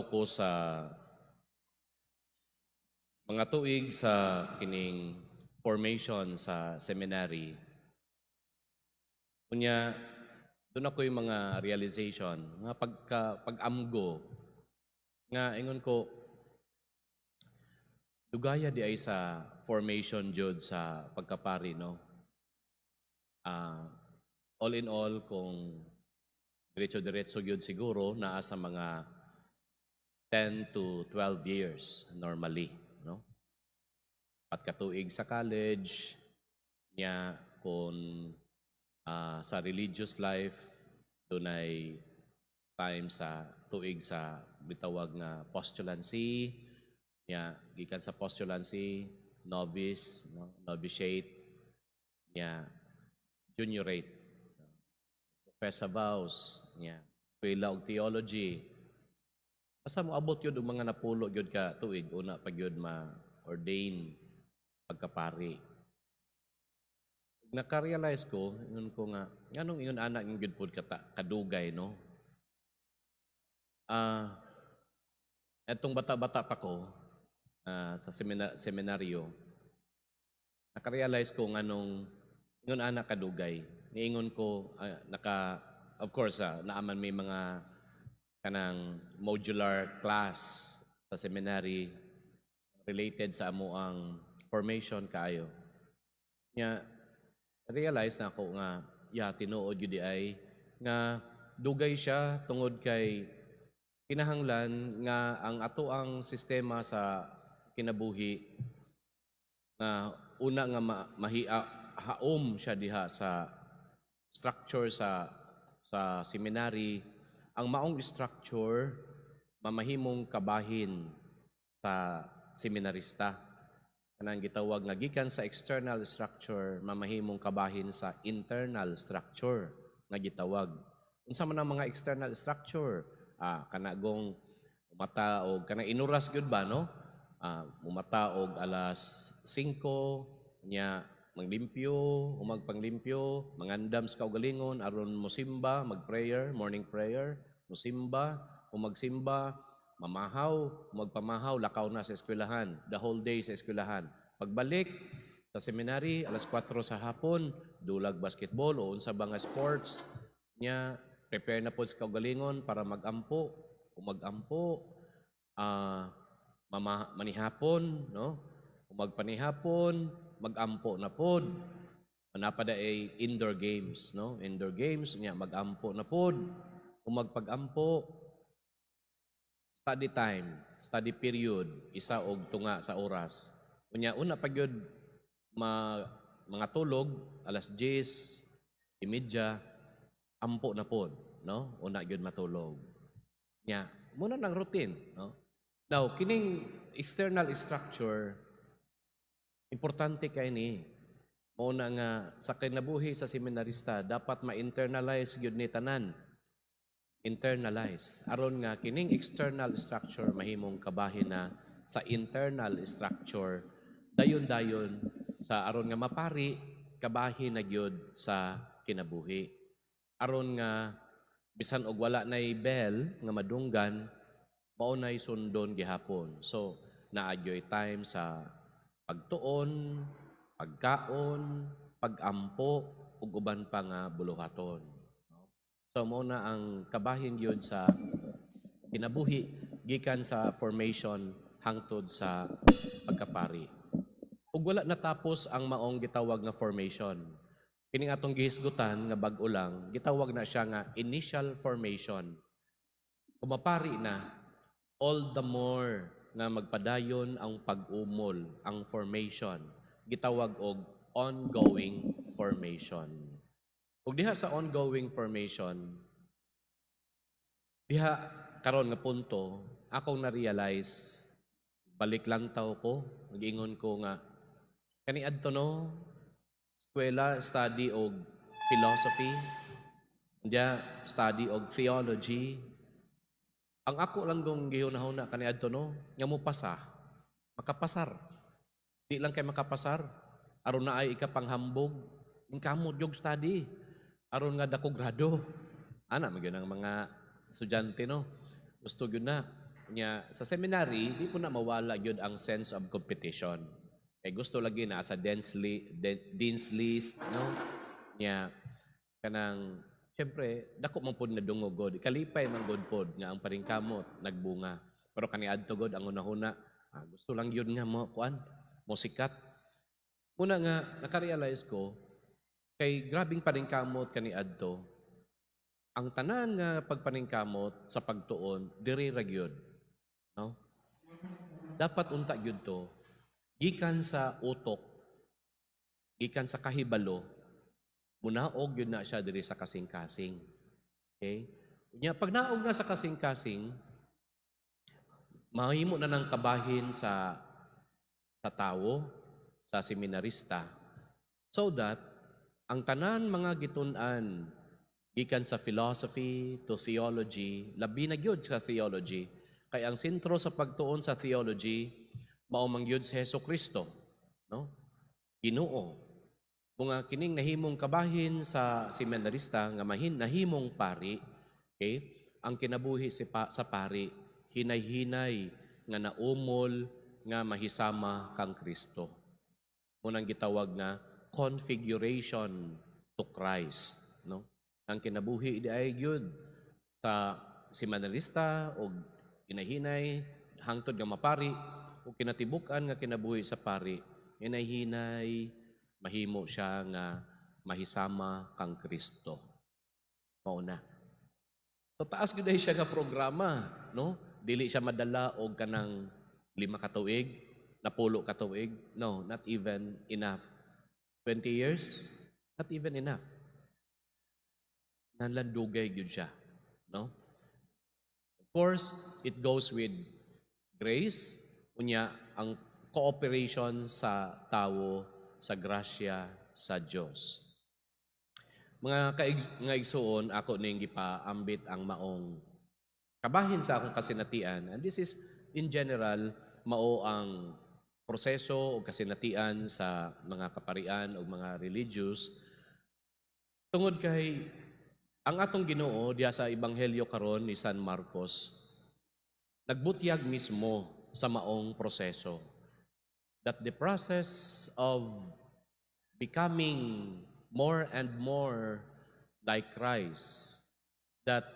ko sa mga tuig sa kining formation sa seminary. Kunya, doon ako yung mga realization, nga pag-amgo, nga ingon ko, dugaya di ay sa formation jud sa pagkapari, no? All in all, kung diretso-diretso yun siguro, naa sa mga 10 to 12 years normally, no? Katuig sa college, niya kung sa religious life, dunay time sa tuig sa bitawag nga postulancy, niya gikan sa postulancy, novice, no? Novitiate, niya juniorate, professa vows, niya eskwela og theology. Basta mo abot yun ang mga napulo yun ka tuig, una pag yun ma-ordain pagkapari. Naka-realize ko, yun ko nga, anong yun anak yung good food kadugay, no? Etong bata-bata pa ko, sa seminaryo, naka-realize ko anong yun anak kadugay. Niingon ko, of course, naaman may mga kanang modular class sa seminary related sa amo ang formation kaayo. Nya realize na ako nga tinuod yun di ay nga dugay siya tungod kay kinahanglan nga ang ato ang sistema sa kinabuhi nga una nga haom siya diha sa structure sa seminary. Ang maong structure mamahimong kabahin sa seminarista. Kanang gitawag nga gikan sa external structure mamahimong kabahin sa internal structure nga gitawag. Unsa man ang mga external structure? Kanagong umata og kanang inuras gyud ba, no? Umata og alas 5 nya maglimpyo, umagpanglimpyo, mangandam sa kaugalingon aron mosimba, mag-prayer, morning prayer, mosimba, umagsimba, mamahaw, magpamahaw, lakaw na sa eskwelahan, the whole day sa eskwelahan. Pagbalik sa seminary, alas 4 sa hapon, dulag basketball o unsa ba nga sports, nya prepare na po sa kaugalingon para mag-ampo, manihapon, no? Umagpanihapon, mag-ampo na pod. Napada ay indoor games, no? Indoor games, nya mag-ampo na pod. Umagpag-ampo, study time, study period, isa og tunga sa oras. Unya una pag yun mga tulog, alas 10:30, ampo na pod, no? Una yun matulog. Nya, muna ng routine, no? Now, kining external structure, importante kay ni. Muna nga sa kinabuhi sa seminarista, dapat ma-internalize yun ni tanan. Internalize. Aron nga kining external structure mahimong kabahin na sa internal structure dayon-dayon sa aron nga mapari kabahin na gyud sa kinabuhi. Aron nga bisan og wala nay bell nga madunggan mao nay sundon gihapon. So naadyoy time sa pagtuon, pagkaon, pag-ampo ug uban pa nga buluhaton. So mo na ang kabahin yun sa kinabuhi gikan sa formation hangtod sa pagkapari. Ug wala natapos ang maong gitawag nga formation. Kining atong gihisgutan nga bag-o lang, gitawag na siya nga initial formation. Kumapari na, all the more nga magpadayon ang pag-umol, ang formation. Gitawag og ongoing formation. Ug diha sa ongoing formation, diha karon nga punto, akong na-realize, balik lang taw ko, nag-ingon ko nga, kaniadto no, eskwela, study og philosophy, diya, study og theology. Ang ako lang dong gihunahuna kaniadto no, nga mo pasa, makapasar. Di lang kay makapasar, aron na ay ikapanghambog, yung kamot yung study, aron nga dako grado. Ana, magyun ang mga estudyante, no? Gusto yun na. Nya sa seminary di po na mawala gyud ang sense of competition. Kay gusto lagi na sa dean's list, no? Nya kanang syempre dako man pud nadungog god. Kalipay man god pod nga ang paningkamot nagbunga. Pero kaniadto god ang unahuna, gusto lang yun nga mo kuan, mo sikat. Una nga nakarealize ko kay grabing paningkamot kaniadto. Ang tanan nga pagpaningkamot sa pagtuon diri ra gyud, no? Dapat unta gyud to gikan sa utok, gikan sa kahibalo, munaog yun na siya diri sa kasing-kasing. Okay? Nya pag naog nga sa kasing-kasing, mahimo na ng kabahin sa tao, sa seminarista, so that ang tanan mga gitun-an gikan sa philosophy to theology, labi na gyud sa theology, kay ang sentro sa pagtuon sa theology mao man gyud si Hesukristo, no? Ginoo. Mga kining nahimong kabahin sa seminarista nga nahimong pari, okay? Ang kinabuhi sa pari, hinay-hinay nga naumol nga mahisama kang Kristo. Munang gitawag nga configuration to Christ, no? Ang kinabuhi di ay gyud sa seminarista o hinay-hinay hangtod nga mapari o kinatibukan nga kinabuhi sa pari, hinay-hinay mahimo siya nga mahisama kang Kristo. Mao na. So taas gyud siya nga programa, no? Dili siya madala og kanang 5 ka tuig, 10 ka tuig. No, not even enough. 20 years, not even enough. Nanlandugay gyud siya, no? Of course, it goes with grace, unya ang cooperation sa tao sa grasya sa Dios. Mga nga igsuon, ako ning gipaambit ang maong kabahin sa akong kasinatian. And this is in general mao ang proseso o kasinatian sa mga kaparian o mga religious tungod kay ang atong Ginoo diya sa ebanghelyo karon ni San Marcos nagbutyag mismo sa maong proseso that the process of becoming more and more like Christ, that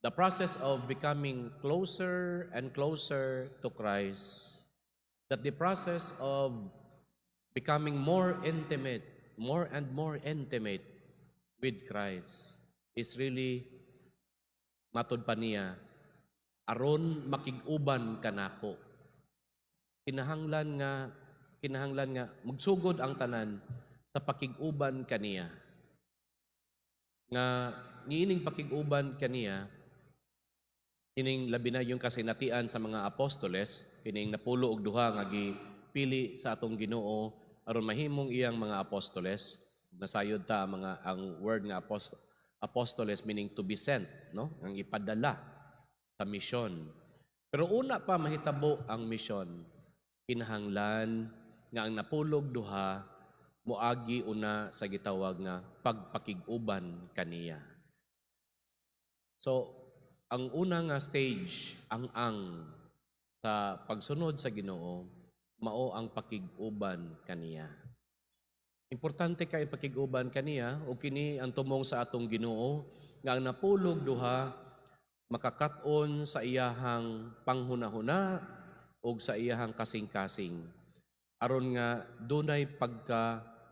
the process of becoming closer and closer to Christ, that the process of becoming more and more intimate with Christ is really matud pa niya aron makig-uban kanako. Kinahanglan nga magsugod ang tanan sa pakig-uban kaniya. Nga niining pakig-uban kaniya, kining labi na yung kasinatian sa mga apostoles, kining napulo og duha nga gipili sa atong Ginoo aron mahimong iyang mga apostoles. Nasayod ta ang word nga apostoles meaning to be sent, no? Ang ipadala sa misyon. Pero una pa mahitabo ang misyon, kinahanglan nga ang napulog duha moagi una sa gitawag nga pagpakig-uban kaniya. So, ang una nga stage, ang sa pagsunod sa Ginoo, mao ang pakig-uban kaniya. Importante kay pakig-uban kaniya o kini ang tumong sa atong Ginoo nga ang napulog duha makakat-on sa iyahang panghunahuna o sa iyahang kasing-kasing. Aron nga dunay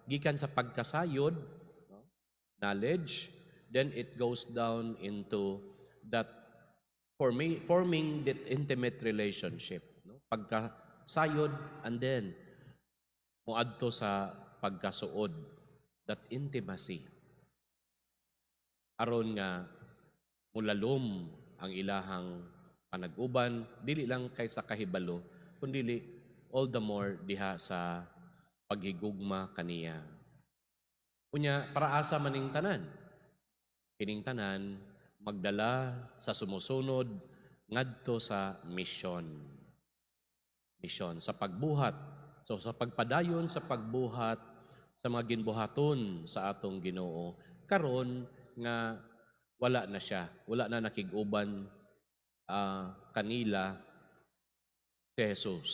gikan sa pagkasayod, no? Knowledge, then it goes down into that forming that intimate relationship, no? Pagkasayod and then moadto sa pagkasuod, that intimacy. Aron nga mulalom ang ilahang panag-uban, dili lang kay sa kahibalo, kundi all the more diha sa paghigugma kaniya. Unya, para asa maning tanan? Kining tanan, magdala sa sumusunod, ngadto sa misyon. Misyon, sa pagbuhat. So, sa pagpadayon, sa pagbuhat, sa mga ginbuhaton sa atong Ginoo, karon nga wala na siya, wala na nakig-uban kanila si Jesus.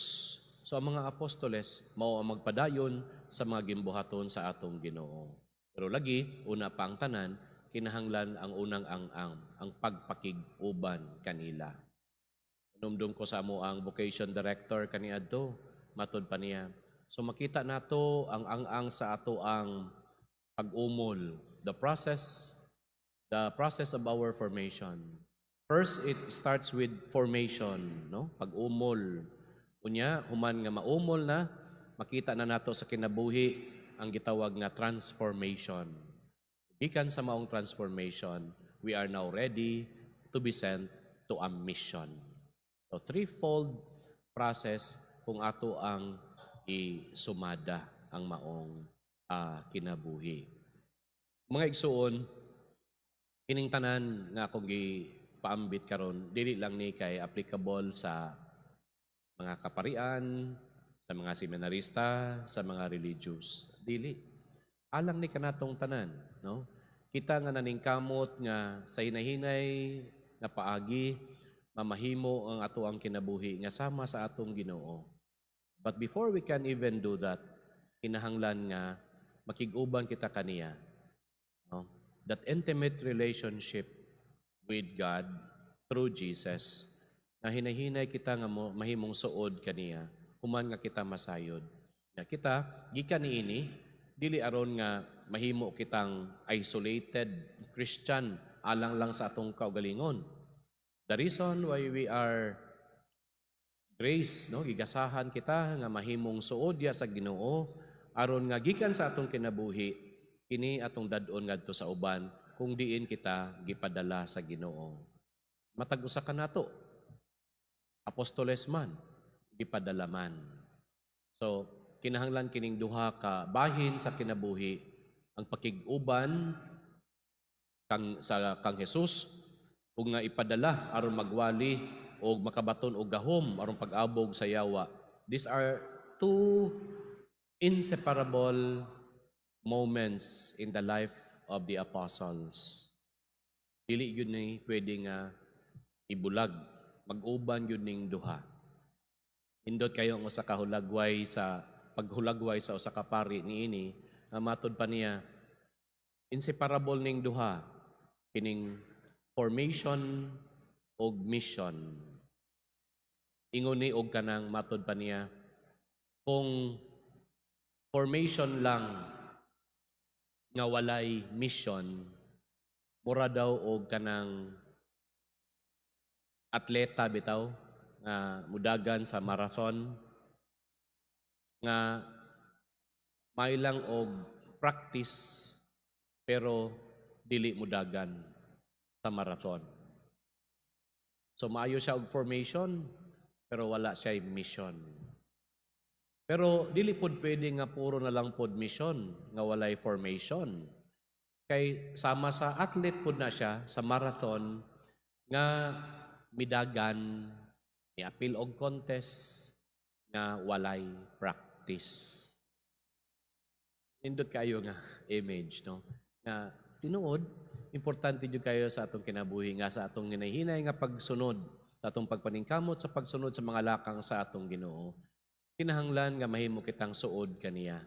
So ang mga apostoles mao ang magpadayon sa mga gimbuhaton sa atong Ginoo. Pero lagi una pa ang tanan kinahanglan ang unang ang pagpakig-uban kanila. Numdum ko sa amo ang vocation director kaniadto, matud pa niya. So makita nato ang sa ato ang pag-umol, the process of our formation. First, it starts with formation, no? Pag-umol. Unya, human nga maumol na, makita na nato sa kinabuhi ang gitawag nga transformation. Gikan sa maong transformation, we are now ready to be sent to a mission. So, threefold process kung ato ang isumada ang maong kinabuhi. Mga igsuon, kining tanan nga akong gipaambit karon dili lang ni kay applicable sa mga kaparian, sa mga seminarista, sa mga religious. Dili. Alang ni kanatong tanan, no? Kita nga naningkamot nga sa hinahinay nga paagi mamahimo ang ato ang kinabuhi nga sama sa atong Ginoo. But before we can even do that, kinahanglan nga makig-uban kita kaniya. No? That intimate relationship with God through Jesus na hinahinay kita nga mahimong suod kaniya human nga kita masayod. Na kita gikan niini dili aron nga mahimo kitang isolated Christian alang lang sa atong kaugalingon. The reason why we are grace, no, gigasahan kita nga mahimong suod ya sa Ginoo aron nga gikan sa atong kinabuhi kini atong dad-on ngadto sa uban kung diin kita gipadala sa Ginoo. Matag usa ka nato. Apostoles man, gipadala man. So, kinahanglan kining duha ka bahin sa kinabuhi ang pakig-uban kang Jesus ug nga ipadala aron magwali o makabaton og gahom aron pag-abog sa yawa. These are two inseparable moments in the life of the apostles. Dili yun ni pwede nga ibulag, mag-uban yun ning duha. Indot kayo ang usa ka hulagway sa paghulagway sa usa ka pari niini, matod pa niya inseparable ning duha kining formation og mission. Ingon ni og kanang matod pa niya kung formation lang nga walay mission, mura daw og kanang atleta bitaw nga mudagan sa marathon nga may lang og practice pero dili mudagan sa marathon. So maayo siya og formation pero wala siya mission. Pero dili pod pwede nga puro na lang pod mission nga walay formation. Kay sama sa athlete pod na siya sa marathon nga midagan niapil og contest nga walay practice. Nindot kayo nga image, no? Nga tinuod, importante jud kayo sa atong kinabuhi nga sa atong hinahinay nga pagsunod sa atong pagpaningkamot sa pagsunod sa mga lakang sa atong Ginoo. Kinahanglan nga mahimo kitang suod kaniya.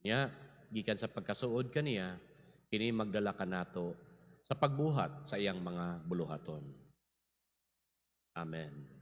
Nya, gikan sa pagkasuod kaniya, kini magdala ka nato sa pagbuhat sa iyang mga buluhaton. Amen.